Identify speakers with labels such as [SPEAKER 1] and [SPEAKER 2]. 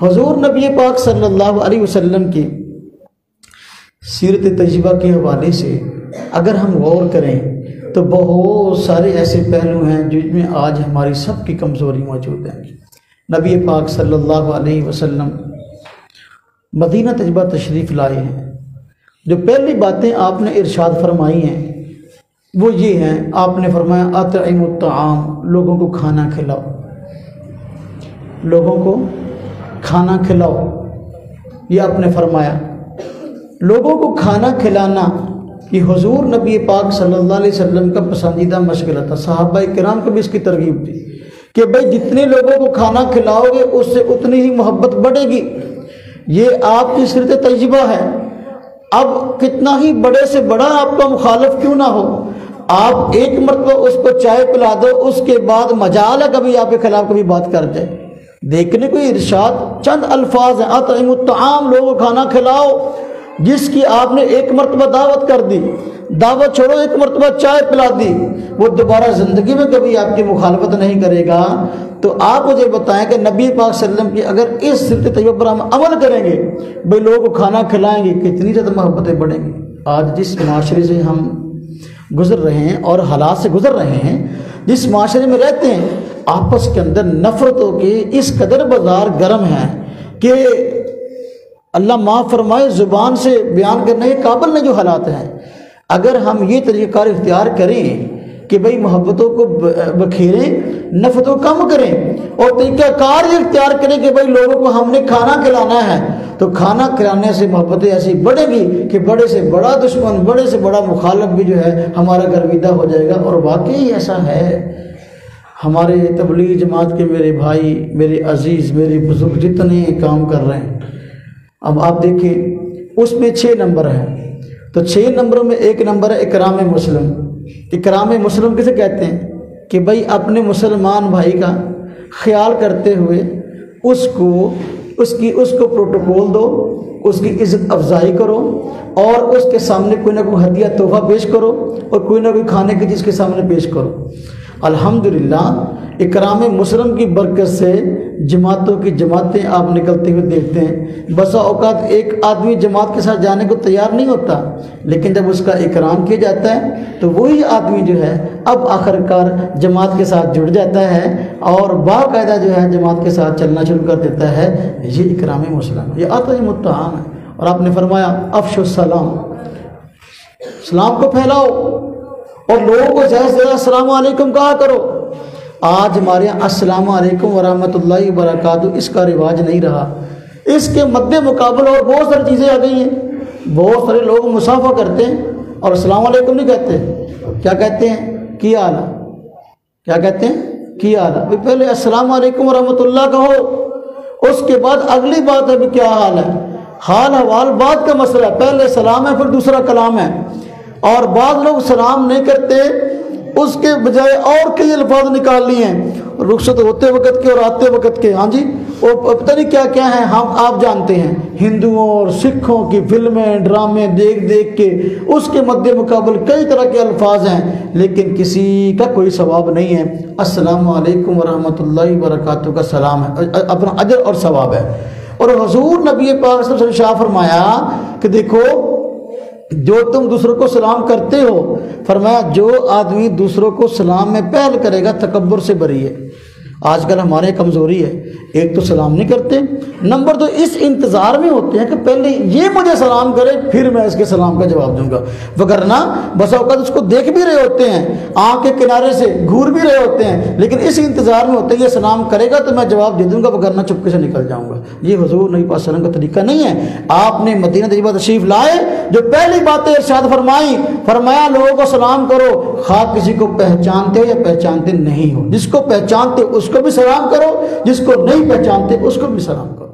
[SPEAKER 1] حضور نبی پاک صلی اللہ علیہ وسلم کی سیرت طیبہ کے حوالے سے اگر ہم غور کریں تو بہت سارے ایسے پہلو ہیں جن میں آج ہماری سب کی کمزوری موجود ہے۔ نبی پاک صلی اللہ علیہ وسلم مدینہ طیبہ تشریف لائے ہیں، جو پہلی باتیں آپ نے ارشاد فرمائی ہیں وہ یہ ہیں، آپ نے فرمایا اطعموا الطعام، لوگوں کو کھانا کھلاؤ، لوگوں کو کھانا کھلاؤ۔ یہ آپ نے فرمایا لوگوں کو کھانا کھلانا، یہ حضور نبی پاک صلی اللہ علیہ وسلم کا پسندیدہ مشغلہ تھا۔ صحابہ کرام کو بھی اس کی ترغیب تھی کہ بھئی جتنے لوگوں کو کھانا کھلاؤ گے اس سے اتنی ہی محبت بڑھے گی۔ یہ آپ کی سیرت طیبہ ہے۔ اب کتنا ہی بڑے سے بڑا آپ کا مخالف کیوں نہ ہو، آپ ایک مرتبہ اس کو چائے پلا دو، اس کے بعد مجال ہے کبھی آپ کے خلاف کبھی بات کر جائے۔ دیکھنے کو ارشاد چند الفاظ ہیں، اطعموا الطعام، لوگوں کو کھانا کھلاؤ، جس کی آپ نے ایک مرتبہ دعوت کر دی، دعوت چھوڑو ایک مرتبہ چائے پلا دی، وہ دوبارہ زندگی میں کبھی آپ کی مخالفت نہیں کرے گا۔ تو آپ مجھے بتائیں کہ نبی پاک صلی اللہ علیہ وسلم کی اگر اس سیرت طیبہ پر ہم عمل کریں گے، بھئی لوگوں کو کھانا کھلائیں گے، کتنی زیادہ محبتیں بڑھیں گی۔ آج جس معاشرے سے ہم گزر رہے ہیں اور حالات سے گزر رہے ہیں، جس معاشرے میں رہتے ہیں، آپس کے اندر نفرتوں کے اس قدر بازار گرم ہیں کہ اللہ معاف فرمائے، زبان سے بیان کرنے کے قابل نہیں جو حالات ہیں۔ اگر ہم یہ طریقہ کار اختیار کریں کہ بھئی محبتوں کو بکھیریں، نفرتوں کو کم کریں، اور طریقہ کار یہ اختیار کریں کہ بھئی لوگوں کو ہم نے کھانا کھلانا ہے، تو کھانا کھلانے سے محبتیں ایسی بڑھیں گی کہ بڑے سے بڑا دشمن، بڑے سے بڑا مخالف بھی جو ہے ہمارا گرویدہ ہو جائے گا۔ اور واقعی ایسا ہے۔ ہمارے تبلیغ جماعت کے میرے بھائی، میرے عزیز، میرے بزرگ جتنے کام کر رہے ہیں، اب آپ دیکھیں اس میں 6 نمبر ہیں، تو 6 نمبروں میں ایک نمبر ہے اکرام مسلم۔ اکرام مسلم کسے کہتے ہیں کہ بھئی اپنے مسلمان بھائی کا خیال کرتے ہوئے اس کو پروٹوکول دو، اس کی عزت افزائی کرو، اور اس کے سامنے کوئی نہ کوئی ہدیہ تحفہ پیش کرو، اور کوئی نہ کوئی کھانے کی چیز کے سامنے پیش کرو۔ الحمدللہ اکرام مسلم کی برکت سے جماعتوں کی جماعتیں آپ نکلتے ہوئے دیکھتے ہیں۔ بسا اوقات ایک آدمی جماعت کے ساتھ جانے کو تیار نہیں ہوتا، لیکن جب اس کا اکرام کیا جاتا ہے تو وہی آدمی جو ہے اب آخرکار جماعت کے ساتھ جڑ جاتا ہے اور باقاعدہ جو ہے جماعت کے ساتھ چلنا شروع کر دیتا ہے۔ یہ اکرام مسلم، یہ اطعموا الطعام ہے۔ اور آپ نے فرمایا افشوا السلام، سلام کو پھیلاؤ، اور لوگوں کو زیادہ سے زیادہ السلام علیکم کہا کرو۔ آج ہمارے یہاں السلام علیکم ورحمۃ اللہ وبرکاتہ اس کا رواج نہیں رہا۔ اس کے مد مقابل اور بہت ساری چیزیں آ گئی ہیں۔ بہت سارے لوگ مصافحہ کرتے ہیں اور السلام علیکم نہیں کہتے، کیا کہتے ہیں؟ کیا حال ہے؟ کیا کہتے ہیں؟ کیا حال ہے؟ پہلے السلام علیکم ورحمۃ اللہ کہو، اس کے بعد اگلی بات ہے کیا حال ہے۔ حال حوال بعد کا مسئلہ ہے، پہلے سلام ہے پھر دوسرا کلام ہے۔ اور بعض لوگ سلام نہیں کرتے، اس کے بجائے اور کئی الفاظ نکال لیے ہیں، رخصت ہوتے وقت کے اور آتے وقت کے۔ ہاں جی، وہ پتہ نہیں کیا کیا ہیں، ہم آپ جانتے ہیں۔ ہندوؤں اور سکھوں کی فلمیں ڈرامے دیکھ دیکھ کے اس کے مد مقابل کئی طرح کے الفاظ ہیں، لیکن کسی کا کوئی ثواب نہیں ہے۔ السلام علیکم ورحمۃ اللہ وبرکاتہ کا سلام ہے، اپنا اجر اور ثواب ہے۔ اور حضور نبی پاک صلی اللہ علیہ وسلم شاہ فرمایا کہ دیکھو جو تم دوسروں کو سلام کرتے ہو، فرمایا جو آدمی دوسروں کو سلام میں پہل کرے گا تکبر سے بری ہے۔ آج کل ہمارے کمزوری ہے، ایک تو سلام نہیں کرتے، نمبر 2 اس انتظار میں ہوتے ہیں کہ پہلے یہ مجھے سلام کرے پھر میں اس کے سلام کا جواب دوں گا، وگرنہ بسا اوقات اس کو دیکھ بھی رہے ہوتے ہیں، آنکھ کے کنارے سے گھور بھی رہے ہوتے ہیں، لیکن اس انتظار میں ہوتے ہیں یہ سلام کرے گا تو میں جواب دے دوں گا، وگرنہ چپکے سے نکل جاؤں گا۔ یہ حضور نبی پاک صلی اللہ علیہ وسلم کا طریقہ نہیں ہے۔ آپ نے مدینہ طیبہ تشریف لائے، جو پہلی باتیں ارشاد فرمائی، فرمایا لوگوں کو سلام کرو، خواہ کسی کو پہچانتے ہو یا پہچانتے نہیں ہو، جس کو پہچانتے اس کو بھی سلام کرو، جس کو نہیں پہچانتے اس کو بھی سلام کرو۔